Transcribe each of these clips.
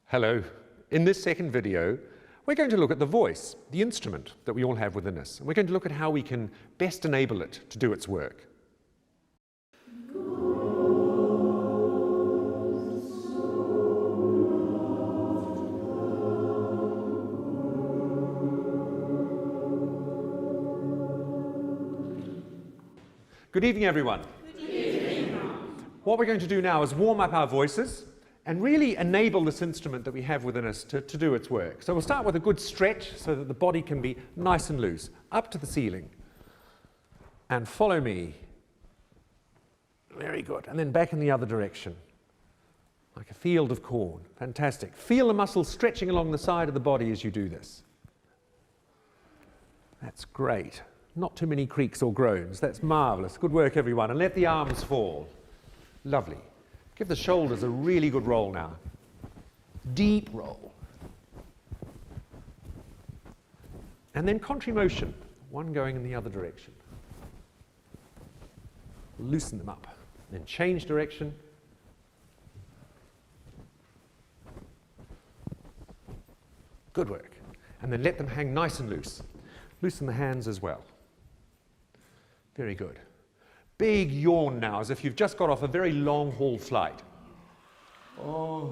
Hello. In this second video, we're going to look at the voice, the instrument that we all have within us. And we're going to look at how we can best enable it to do its work. Good evening, everyone. Good evening. What we're going to do now is warm up our voices and really enable this instrument that we have within us to do its work. So we'll start with a good stretch so that the body can be nice and loose, up to the ceiling. And follow me. Very good. And then back in the other direction, like a field of corn. Fantastic. Feel the muscles stretching along the side of the body as you do this. That's great. Not too many creaks or groans. That's marvelous. Good work, everyone. And let the arms fall. Lovely. Give the shoulders a really good roll now. Deep roll. And then contrary motion, one going in the other direction. Loosen them up. Then change direction. Good work. And then let them hang nice and loose. Loosen the hands as well. Very good. Big yawn now, as if you've just got off a very long haul flight. Oh.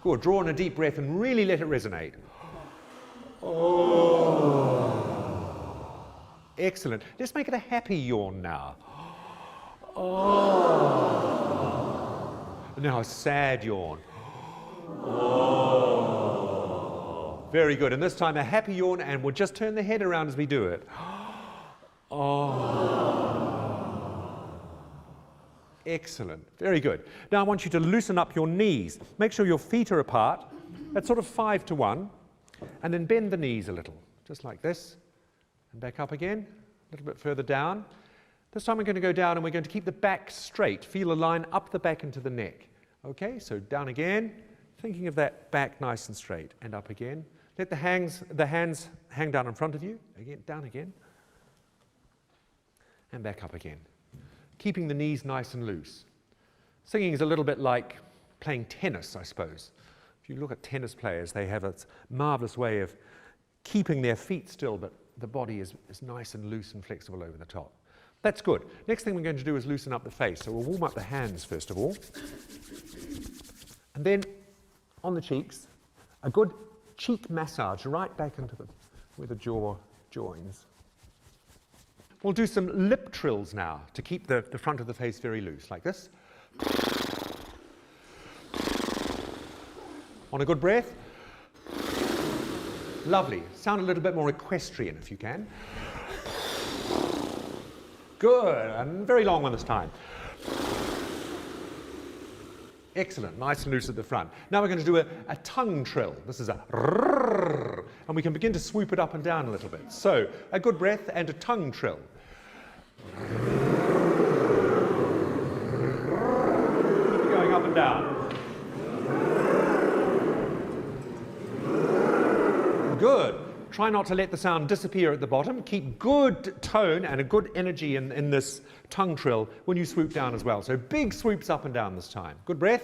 Good. Draw in a deep breath and really let it resonate. Oh. Excellent. Let's make it a happy yawn now. Oh. Now a sad yawn. Oh. Very good. And this time a happy yawn, and we'll just turn the head around as we do it. Oh. Excellent. Very good. Now I want you to loosen up your knees. Make sure your feet are apart. That's sort of 5 to 1. And then bend the knees a little, just like this. And back up again, a little bit further down. This time we're going to go down and we're going to keep the back straight. Feel a line up the back into the neck. Okay, so down again. Thinking of that back nice and straight. And up again. Let the hands hang down in front of you. Again, down again. And back up again. Keeping the knees nice and loose. Singing is a little bit like playing tennis, I suppose. If you look at tennis players, they have a marvelous way of keeping their feet still, but the body is nice and loose and flexible over the top. That's good. Next thing we're going to do is loosen up the face. So we'll warm up the hands first of all. And then on the cheeks, a good cheek massage right back into where the jaw joins. We'll do some lip trills now to keep the front of the face very loose, like this. On a good breath. Lovely. Sound a little bit more equestrian if you can. Good. And very long one this time. Excellent. Nice and loose at the front. Now we're going to do a tongue trill. This is a rrrr, and we can begin to swoop it up and down a little bit. So, a good breath and a tongue trill. Keep it going up and down. Good. Try not to let the sound disappear at the bottom. Keep good tone and a good energy in this tongue trill when you swoop down as well. So big swoops up and down this time. Good breath.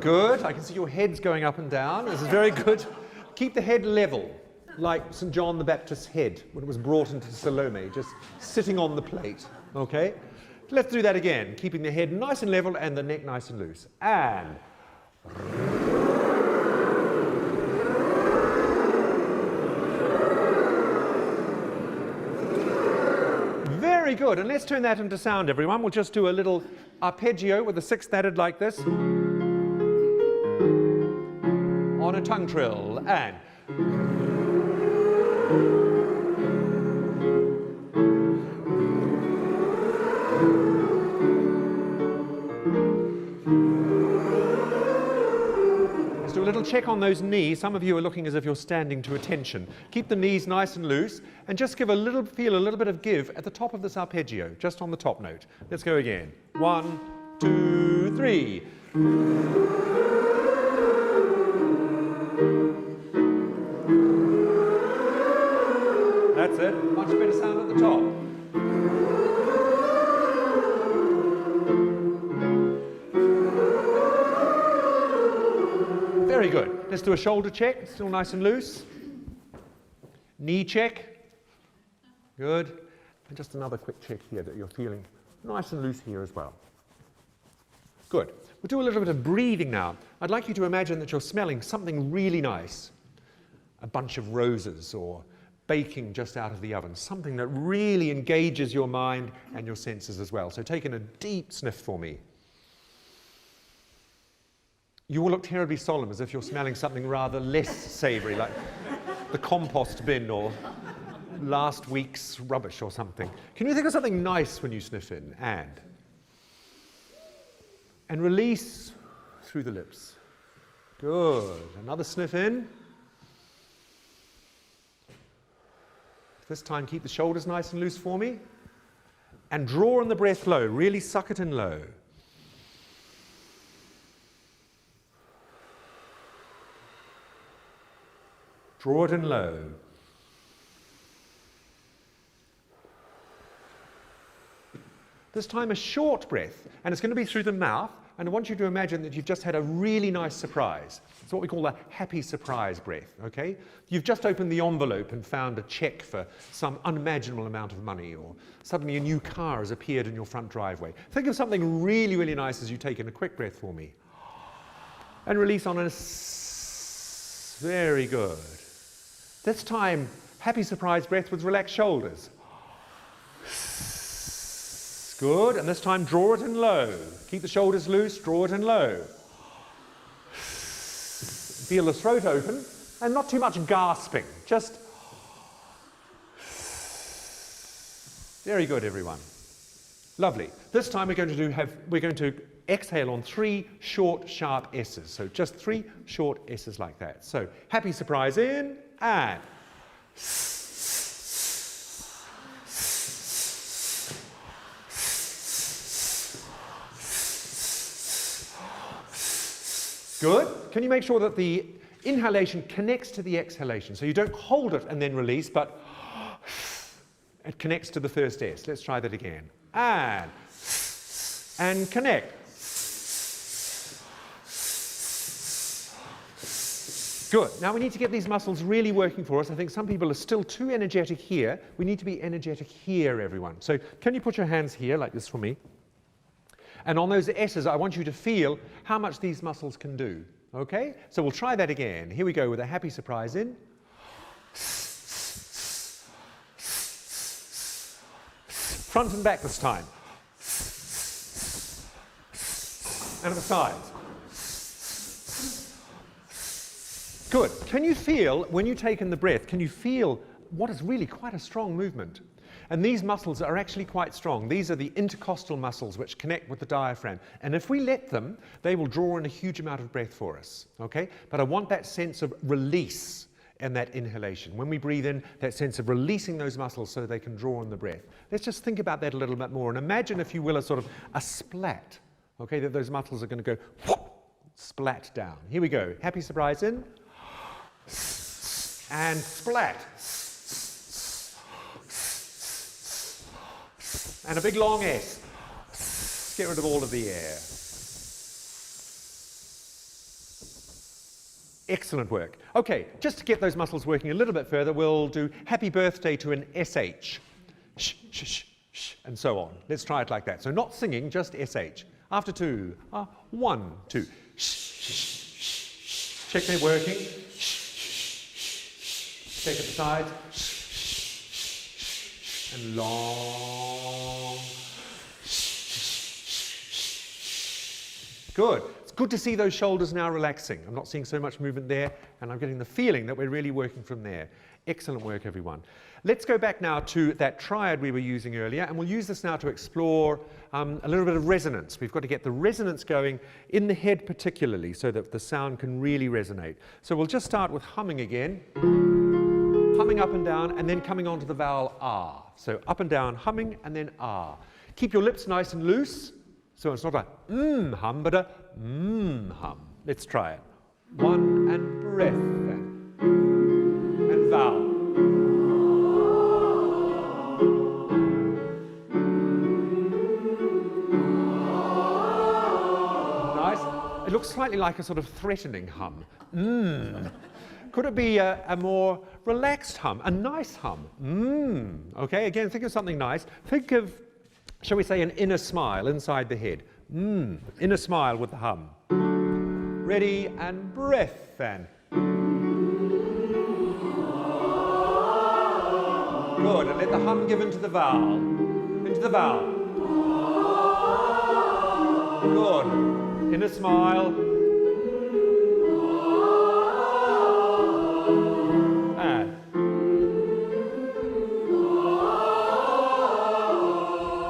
Good. I can see your heads going up and down. This is very good. Keep the head level, like St. John the Baptist's head when it was brought into Salome, just sitting on the plate. Okay? Let's do that again, keeping the head nice and level and the neck nice and loose. And very good. And let's turn that into sound, everyone. We'll just do a little arpeggio with the sixth added like this. On a tongue trill. And a little check on those knees. Some of you are looking as if you're standing to attention. Keep the knees nice and loose and just feel a little bit of give at the top of this arpeggio, just on the top note. Let's go again. 1, 2, 3. That's it. Much better sound at the top. Very good. Let's do a shoulder check. Still nice and loose. Knee check. Good. And just another quick check here that you're feeling nice and loose here as well. Good. We'll do a little bit of breathing now. I'd like you to imagine that you're smelling something really nice. A bunch of roses or baking just out of the oven. Something that really engages your mind and your senses as well. So take in a deep sniff for me. You will look terribly solemn as if you're smelling something rather less savoury, like the compost bin or last week's rubbish or something. Can you think of something nice when you sniff in? And release through the lips. Good. Another sniff in. This time keep the shoulders nice and loose for me. And draw on the breath low. Really suck it in low. Draw it in low. This time a short breath, and it's going to be through the mouth, and I want you to imagine that you've just had a really nice surprise. It's what we call a happy surprise breath, okay? You've just opened the envelope and found a check for some unimaginable amount of money, or suddenly a new car has appeared in your front driveway. Think of something really, really nice as you take in a quick breath for me. And release on a very good. This time, happy surprise breath with relaxed shoulders. Good, and this time draw it in low. Keep the shoulders loose, draw it in low. Feel the throat open, and not too much gasping, just... Very good, everyone. Lovely. This time we're going to exhale on 3 short, sharp S's. So just 3 short S's like that. So happy surprise in, and... Good. Can you make sure that the inhalation connects to the exhalation? So you don't hold it and then release, but it connects to the first S. Let's try that again. And connect. Good. Now we need to get these muscles really working for us. I think some people are still too energetic here. We need to be energetic here, everyone. So can you put your hands here like this for me? And on those S's, I want you to feel how much these muscles can do, okay? So we'll try that again. Here we go with a happy surprise in. Front and back this time. And at the sides. Good. Can you feel, when you take in the breath, can you feel what is really quite a strong movement? And these muscles are actually quite strong. These are the intercostal muscles which connect with the diaphragm. And if we let them, they will draw in a huge amount of breath for us, okay? But I want that sense of release in that inhalation. When we breathe in, that sense of releasing those muscles so they can draw in the breath. Let's just think about that a little bit more. And imagine, if you will, a sort of a splat, okay? That those muscles are going to go whoop, splat down. Here we go. Happy surprise in. And splat. And a big long S. Get rid of all of the air. Excellent work. Okay, just to get those muscles working a little bit further, we'll do happy birthday to an SH. Sh, sh, sh, sh, and so on. Let's try it like that. So not singing, just SH. After 2, 1, 2. Sh, sh, sh. Check they're working. Sh, sh, sh. Check at the sides. Sh, sh, sh. And long. Good. It's good to see those shoulders now relaxing. I'm not seeing so much movement there, and I'm getting the feeling that we're really working from there. Excellent work, everyone. Let's go back now to that triad we were using earlier, and we'll use this now to explore a little bit of resonance. We've got to get the resonance going in the head particularly, so that the sound can really resonate. So we'll just start with humming again. Humming up and down, and then coming on to the vowel R. So up and down, humming, and then R. Keep your lips nice and loose. So it's not a hum, but a hum. Let's try it. 1 and breath, and vowel. looks slightly like a sort of threatening hum. Could it be a more relaxed hum, a nice hum? Okay, again, think of something nice. Think of, shall we say, an inner smile inside the head. Inner smile with the hum. Ready, and breath, then. Good, and let the hum give into the vowel. Into the vowel. Good. Inner smile. And.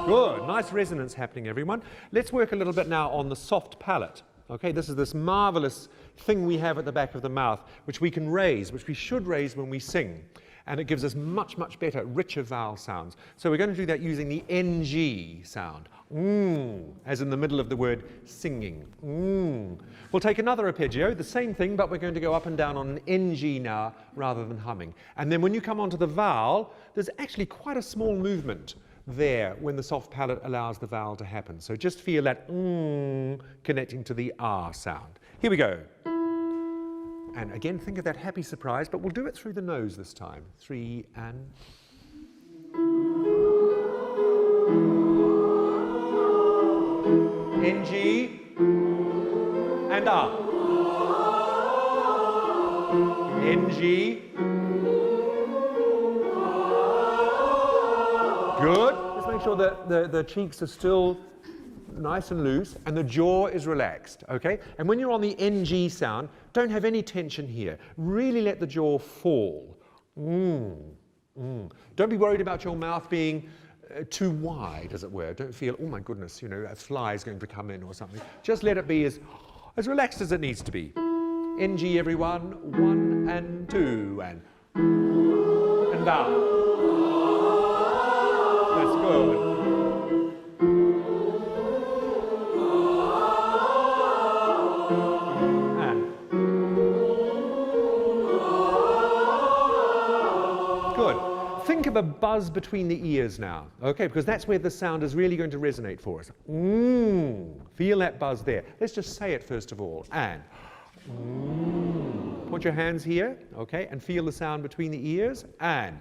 Good. Nice resonance happening, everyone. Let's work a little bit now on the soft palate. Okay, this is this marvelous thing we have at the back of the mouth, which we can raise, which we should raise when we sing. And it gives us much, much better, richer vowel sounds. So we're going to do that using the NG sound. As in the middle of the word singing. We'll take another arpeggio, the same thing, but we're going to go up and down on an NG now rather than humming. And then when you come onto the vowel, there's actually quite a small movement there when the soft palate allows the vowel to happen. So just feel that connecting to the R sound. Here we go. And again, think of that happy surprise, but we'll do it through the nose this time. 3 and... NG and R. NG. Good. Just make sure that the cheeks are still nice and loose and the jaw is relaxed, okay? And when you're on the NG sound, don't have any tension here. Really let the jaw fall. Don't be worried about your mouth being too wide, as it were. Don't feel, oh my goodness, you know, a fly is going to come in or something. Just let it be as relaxed as it needs to be. NG, everyone. 1 and 2 and vowel. That's good. Think of a buzz between the ears now, okay? Because that's where the sound is really going to resonate for us. Feel that buzz there. Let's just say it first of all. And. Put your hands here, okay? And feel the sound between the ears. And.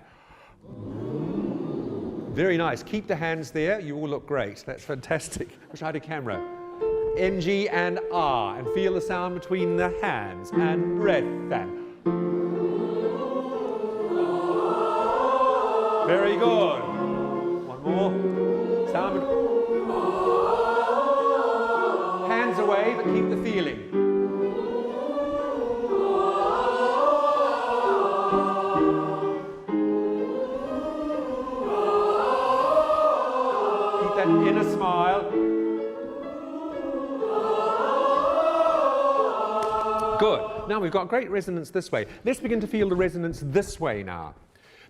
Very nice. Keep the hands there. You all look great. That's fantastic. Wish I had a camera. NG and R. And feel the sound between the hands. And breath. And. Very good. One more. Sound. Hands away, but keep the feeling. Keep that inner smile. Good. Now we've got great resonance this way. Let's begin to feel the resonance this way now.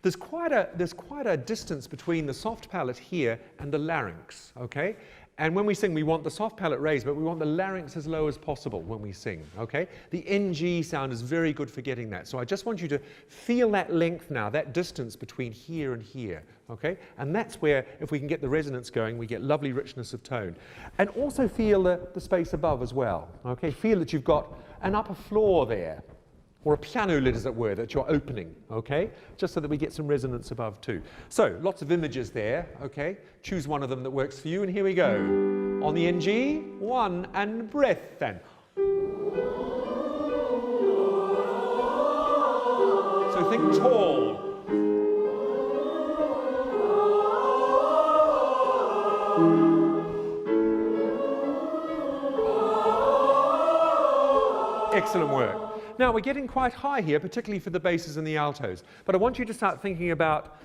There's quite a distance between the soft palate here and the larynx, okay? And when we sing, we want the soft palate raised, but we want the larynx as low as possible when we sing, okay? The NG sound is very good for getting that. So I just want you to feel that length now, that distance between here and here, okay? And that's where, if we can get the resonance going, we get lovely richness of tone. And also feel the space above as well, okay? Feel that you've got an upper floor there, or a piano lid, as it were, that you're opening, okay? Just so that we get some resonance above too. So, lots of images there, okay? Choose one of them that works for you, and here we go. On the NG, 1 and breath then. So think tall. Excellent work. Now, we're getting quite high here, particularly for the basses and the altos. But I want you to start thinking about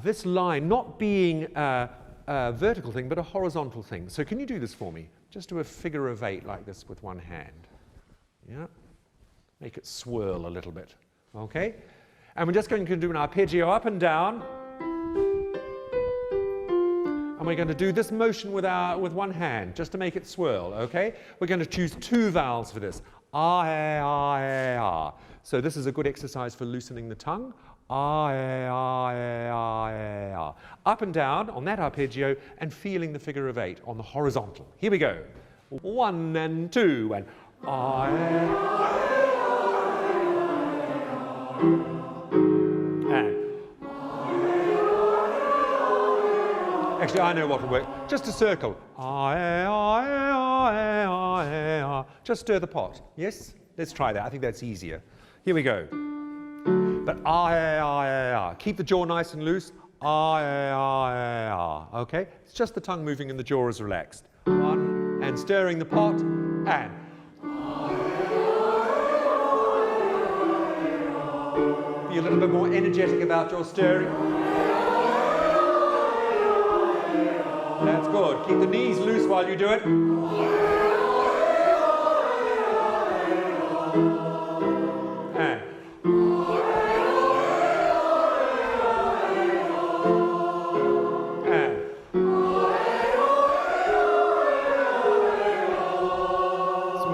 this line not being a vertical thing, but a horizontal thing. So can you do this for me? Just do a figure of 8 like this with one hand. Yeah? Make it swirl a little bit. Okay? And we're just going to do an arpeggio up and down. And we're going to do this motion with one hand, just to make it swirl, okay? We're going to choose 2 vowels for this. Ah, eh, ah, eh, ah. So this is a good exercise for loosening the tongue. Ah, eh, ah, eh, ah, eh, ah. Up and down on that arpeggio and feeling the figure of 8 on the horizontal. Here we go. 1 and 2 and and actually I know what will work. Just a circle. Just stir the pot. Yes? Let's try that. I think that's easier. Here we go. But keep the jaw nice and loose. Okay? It's just the tongue moving and the jaw is relaxed. 1 and stirring the pot and be a little bit more energetic about your stirring. That's good. Keep the knees loose while you do it. And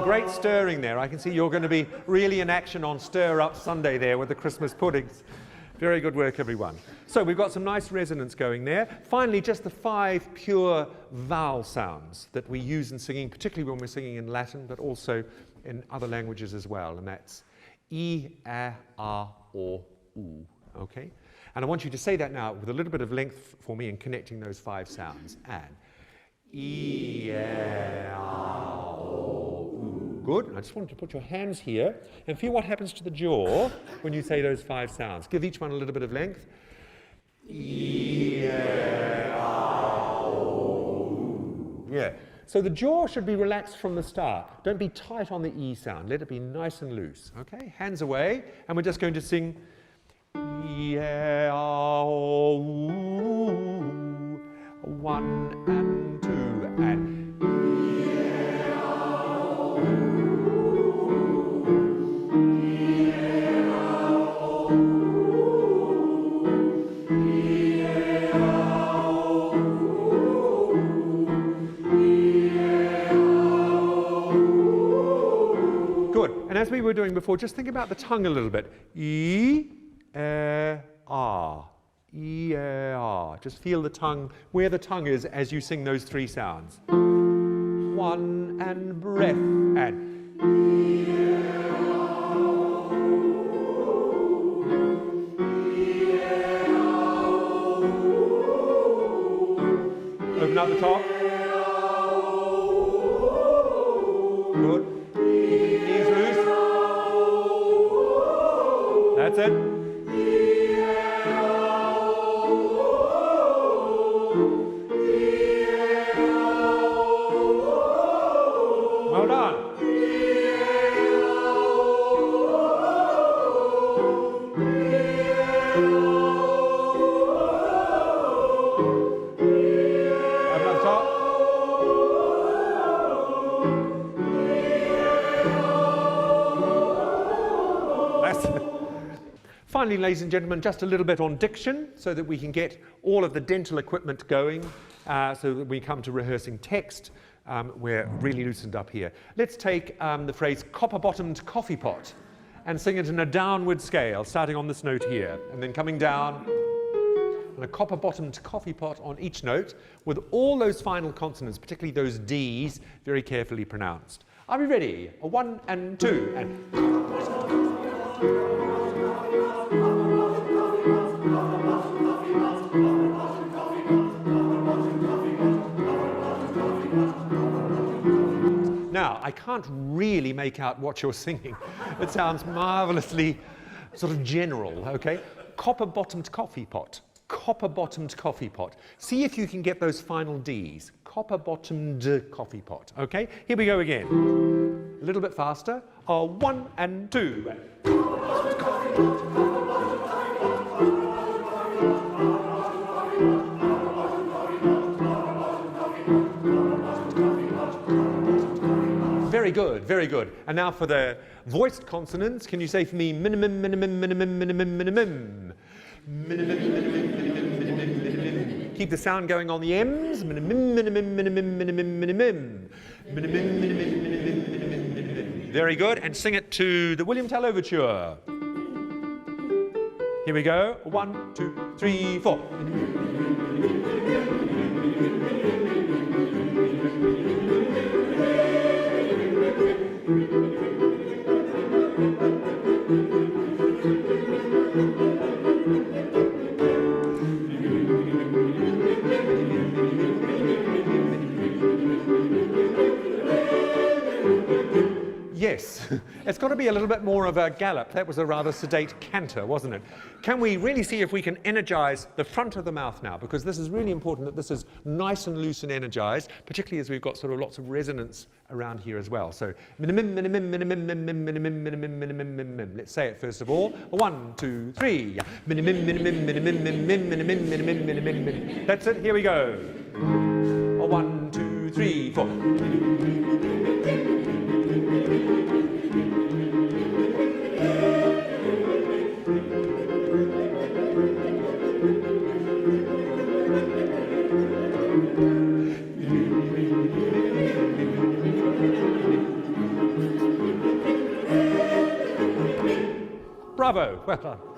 great stirring there. I can see you're going to be really in action on Stir Up Sunday there with the Christmas puddings. Very good work, everyone. So we've got some nice resonance going there. Finally, just the 5 pure vowel sounds that we use in singing, particularly when we're singing in Latin, but also in other languages as well. And that's E, A, or U. Okay? And I want you to say that now with a little bit of length for me in connecting those 5 sounds. And E, A, or U. Good. I just want you to put your hands here and feel what happens to the jaw when you say those 5 sounds. Give each one a little bit of length. E, A, O, U. Yeah. So the jaw should be relaxed from the start. Don't be tight on the E sound. Let it be nice and loose. Okay? Hands away. And we're just going to sing E, A, O, U. 1 and 2 and as we were doing before, just think about the tongue a little bit. E, A, R. E, A, R. Just feel the tongue, where the tongue is as you sing those 3 sounds. 1 and breath and E, A, O. E, A, O. Open up the top. Good. That's it. Well done. Open up the top. That's it. Finally, ladies and gentlemen, just a little bit on diction so that we can get all of the dental equipment going so that we come to rehearsing text. We're really loosened up here. Let's take the phrase copper-bottomed coffee pot and sing it in a downward scale, starting on this note here, and then coming down, and a copper-bottomed coffee pot on each note with all those final consonants, particularly those Ds, very carefully pronounced. Are we ready? 1 and 2 and... Now, I can't really make out what you're singing. It sounds marvelously sort of general, okay? Copper-bottomed coffee pot. Copper-bottomed coffee pot. See if you can get those final Ds. Copper-bottomed coffee pot, okay? Here we go again. A little bit faster. 1 and 2. Very good, very good. And now for the voiced consonants, can you say for me minimum, minimum, minimum, minimum, minimum? Minimum, minimum, minimum, minimum, minimum. Keep the sound going on the M's. Minimum, minimum, minimum, minimum, minimum. Minimum, minimum, minimum, minimum, minimum. Very good. And sing it to the William Tell Overture. Here we go. 1, 2, 3, 4. Yes, it's got to be a little bit more of a gallop. That was a rather sedate canter, wasn't it? Can we really see if we can energize the front of the mouth now? Because this is really important that this is nice and loose and energized, particularly as we've got sort of lots of resonance around here as well. So, minimum, minimum, minimum, minimum, minimum, minimum, minimum, minimum. Let's say it first of all. 1, 2, 3. Minimum, minimum, minimum, minimum, minimum, minimum, minimum, minimum. That's it. Here we go. 1, 2, 3, 4. Bravo. Well done.